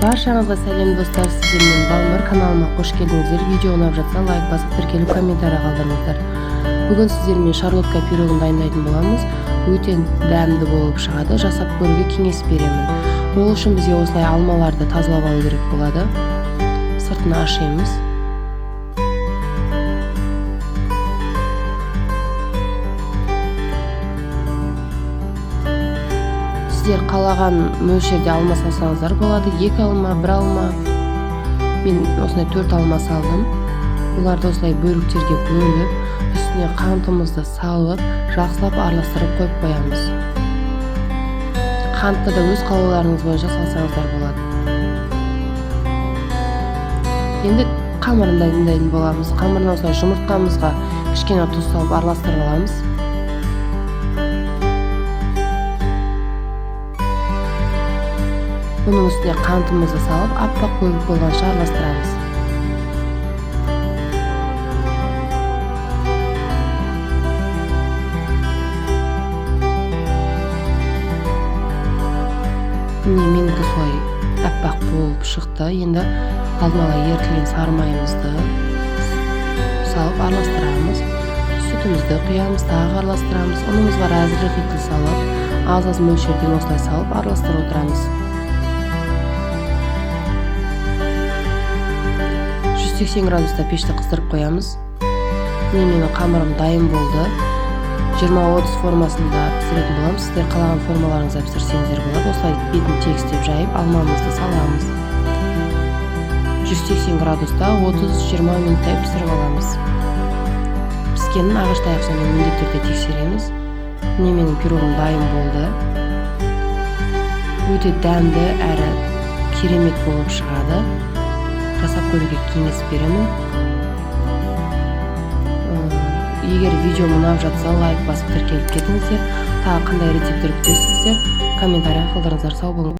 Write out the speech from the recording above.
Баршаңызға сәлем достар, сіздер мен Балмыр каналыма қош келдіңіздер. Видео ұнап жатса лайк басып тіркеліп комментарий қалдырыңыздар. Бүгін сіздермен шарлотка пирогын дайындайтын боламыз. Өте дәмді болып шығады. Жасап көруге кеңес беремін. Ол үшін бізге осылай алмаларды тазалап алу керек болады. Сыртын ашимыз. Сіздер қалаған мөлшерде алма салсаңыздар болады. 2 алма, 1 алма. Мен осындай 4 алма салдым. Оларды осылай бөліктерге бөліп, үстіне қантымызды салып, жақсылап араластырып қойып қоямыз. Қантты да өз қалауларыңыз бойынша салсаңыздар болады. Енді қамырын дайындайтын боламыз. Қамырына осылай жұмыртқамызға кішкене тұз салып араластырып аламыз. Бұның үстіне қантымызды салып, аппақ көбік болғанша араластырамыз. Міне менікі солай аппақ болып шықты. Енді алдын ала ерітілген сары майымызды салып араластырамыз. Сүтімізді құямыз, тағы араластырамыз. Ұнымызға разрыхлитель салып, аз мөлшерден осылай салып араластырып отырамыз. 180 градуста пешті қыздырып қоямыз. Менің қамырым дайын болды. 20-30 формасында пісіретін боламыз. Сіздер қалаған формаларыңызда пісірсеңіздер болады. Осылай бетін тегістеп жайып, алмамызды саламыз. 180 градуста 30-20 минуттай пісіріп аламыз. Піскенін ағаш таяқшамен міндетті түрде тексереміз. Менің пирогым дайын болды. Өте дәмді әрі керемет болып шығады. Жасап көруге кеңес беремін. Егер видео ұнап жатса лайк басып тіркеліп кетіңіздер. Тағы қандай рецепттер күтесіздер, комментарий қалдырыңыздар. Сау болыңыздар.